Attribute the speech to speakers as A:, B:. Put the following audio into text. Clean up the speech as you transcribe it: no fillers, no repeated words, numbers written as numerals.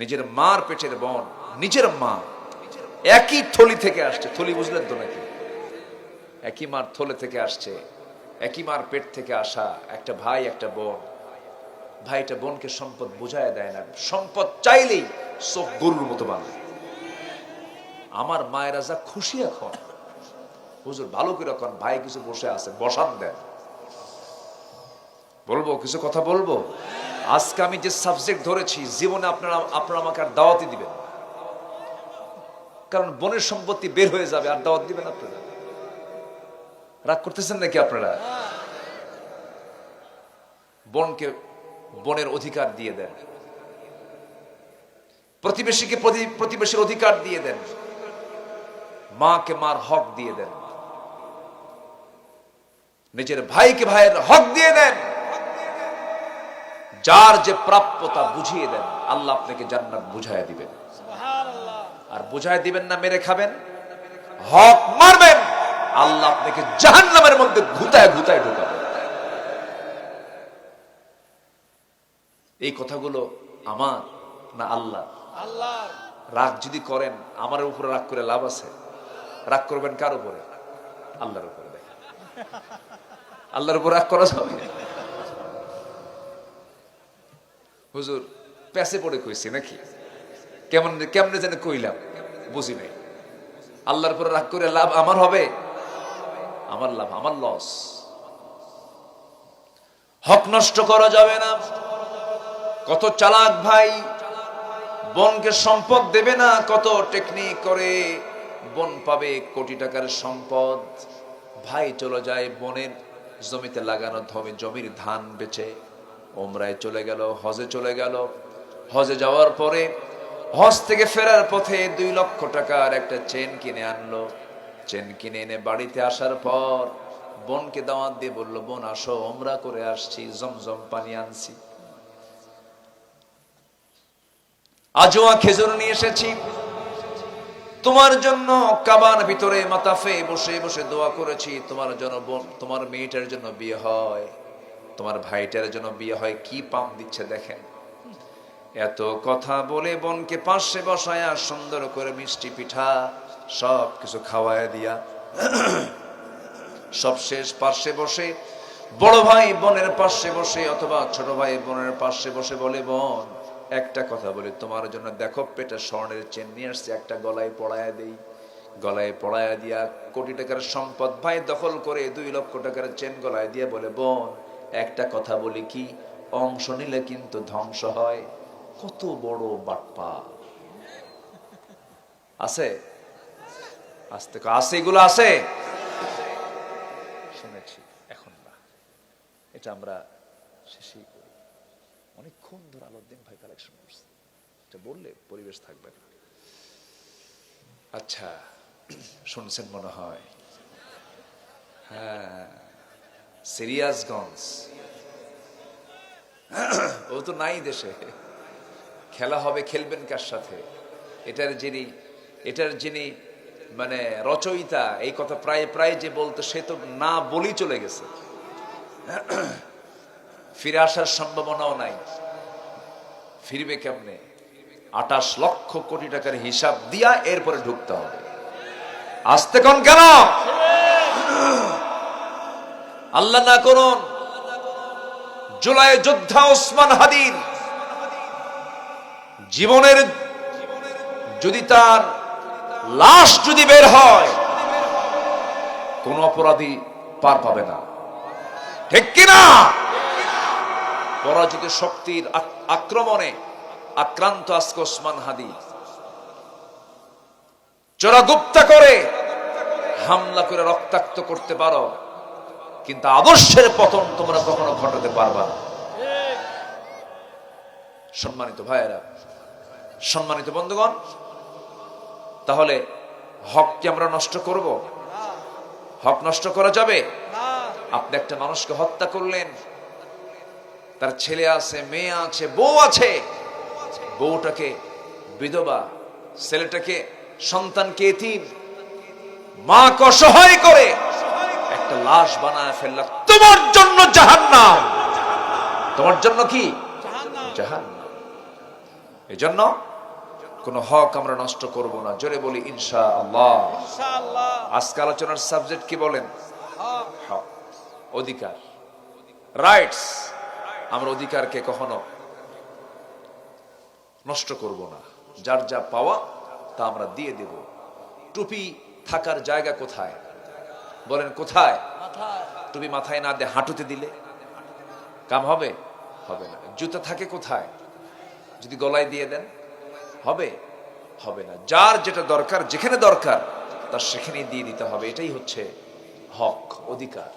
A: নিজের মার পেটের বোন, নিজের মা, একই থলি থেকে আসছে। থলি বুঝলেন তো নাকি? একই মার থলে থেকে আসছে, একই মার পেট থেকে আসা একটা ভাই একটা বোন। ভাইটা বোনকে সম্পদ বুঝায় দেয় না, সম্পদ চাইলেই চোখ গরুর মতো বাঁধে। আমার মায়েরা যা খুশি এখন, হুজুর ভালো করে এখন ভাই কিছু বসে আছে, বসান দেন। বলবো কিছু কথা বলবো। আজকে আমি যে সাবজেক্ট ধরেছি, জীবনে আপনারা আমাকে আর দাওয়াতই দিবেন, কারণ বোনের সম্পত্তি বের হয়ে যাবে, আর দাওয়াত দিবেন আপনারা? রাগ করতেছেন নাকি আপনারা? বোনকে বোনের অধিকার দিয়ে দেন, প্রতিবেশীকে প্রতিবেশীর অধিকার দিয়ে দেন, মাকে মার হক দিয়ে দেন, নিজের ভাইকে ভাইয়ের হক দিয়ে দেন। যার যে প্রাপ্যতা বুঝিয়ে দেন, আল্লাহ আপনাকে জান্নাত বুঝাইয়া দিবেন। আর বুঝায় দিবেন না মেরে খাবেন, হক মারবেন, আল্লাহ আপনাকে জাহান্নামের মধ্যে ঘুতায় ঘুতায় ঢুকাবেন। এই কথাগুলো আমার না আল্লাহ? রাগ যদি করেন আমার উপরে রাগ করে লাভ আছে? রাগ করবেন কার উপরে? আল্লাহর উপরে। দেখেন, আল্লাহর উপর রাগ করা যাবে? হুজুর প্যাসে পড়ে কইছি নাকি? কেমনে যেন কইলাম বুঝি নাই। আল্লাহর উপরে রাগ করে লাভ আমার হবে? আমার লাভ, আমার লস। হক নষ্ট করা যাবে না। কত চালাক ভাই বোনকে সম্পদ দেবে না, কত টেকনিক করে বোন পাবে কোটি টাকার সম্পদ। ভাই চলে যায় বোনের জমিতে লাগানো জমির ধান বেচে, ওমরায় চলে গেল, হজে চলে গেল। হজে যাওয়ার পরে হজ থেকে ফেরার পথে 2 লক্ষ টাকার একটা চেন কিনে আনলো। চেন কিনে এনে বাড়িতে আসার পর বোনকে দাওয়াত দিয়ে বলল, বোন আসো, ওমরা করে আসছি, জমজম পানি আনছি, আজোয়া খেজুর নিয়ে এসেছি তোমার জন্য। কাবার ভিতরে মাতাফে বসে বসে দোয়া করেছি তোমার জন্য, বোন তোমার মেয়েটার জন্য বিয়ে হয়, তোমার ভাইটার জন্য বিয়ে হয়। কি পাম দিচ্ছে দেখেন। এত কথা বলে বোনকে পাশে বসায়া সুন্দর করে মিষ্টি পিঠা সব কিছু খাওয়ায় দিয়া সব শেষ পাশে বসে বড় ভাই বোনের পাশে বসে অথবা ছোট ভাই বোনের পাশে বসে বলে, বোন একটা কথা বলি তোমার জন্য, দেখো পেটে স্বর্ণের চেন নিয়ে আসছে, একটা গলায় পড়ায়া দেই। গলায় পড়ায়া দিয়া কোটি টাকার সম্পদ ভাই দখল করে 2 লক্ষ টাকার চেন গলায় দিয়ে বলে, বোন একটা কথা বলি কি, অংশ নিলে কিন্তু ধ্বংস হয়। কত বড় বাটপা আছে? আস্তে আছে, এগুলো আছে শুনেছি, এখন না। এটা আমরা শেষই করি। অনেকক্ষণ ধরে আলাউদ্দিন ভাই কালেকশন করছে, এটা বললে পরিবেশ থাকবে না। আচ্ছা শুনছেন মনে হয়? হ্যাঁ, সিরিয়াসগঞ্জ ও তো নাই দেশে। খেলা হবে, খেলবেন কার সাথে? এটার যিনি মানে রচয়িতা, এই কথা প্রায় প্রায় যে বলতো, সে তো না বলি চলে গেছে। ফিরে আসার সম্ভাবনাও নাই। ফিরবে কেমনে? 28 লক্ষ কোটি টাকার হিসাব দিয়া এরপরে ঢুকতে হবে। আসতে কোন কেন? আল্লাহ না করুন জুলাই যোদ্ধা ওসমান হাদির জীবনের যদি তার লাশ যদি বের হয়, কোন অপরাধী পার পাবে না, ঠিক কিনা? পরাজিত শক্তির আক্রমণে আক্রান্ত আজকে ওসমান হাদি। চোরাগুপ্তা করে হামলা করে রক্তাক্ত করতে পারো, কিন্তু আদর্শের পতন তোমরা কখনো ঘটাতে পারবা না। সম্মানিত ভাইয়েরা, সম্মানিত বন্ধুগণ, তাহলে হক কি আমরা নষ্ট করব? হক নষ্ট করা যাবে? আপনি একটা মানুষকে হত্যা করলেন, তার ছেলে আছে, মেয়ে আছে, বউ আছে, বউটাকে বিধবা, ছেলেটাকে সন্তানকে এতিম, মাকে অসহায় করে একটা লাশ বানায় ফেললা, তোমার জন্য জাহান্নাম। তোমার জন্য কি? জাহান্নাম। এজন্য কোন হক আমরা নষ্ট করব না। জোরে বলি ইনশাআল্লাহ।
B: ইনশাআল্লাহ।
A: আজকে আলোচনার সাবজেক্ট কি বলেন? হক, অধিকার, রাইটস। আমরা অধিকারকে কখনো নষ্ট করব না। যার যা পাওয়া তা আমরা দিয়ে দেব। টুপি থাকার জায়গা কোথায় বলেন? কোথায়?
B: মাথায়।
A: টুপি মাথায় না দিয়ে হাঁটুতে দিলে কাম হবে? হবে না। জুতা থাকে কোথায়? যদি গলায় দিয়ে দেন হবে? হবে না। যার যেটা দরকার, যেখানে দরকার তার সেখানেই দিয়ে দিতে হবে। এটাই হচ্ছে হক, অধিকার।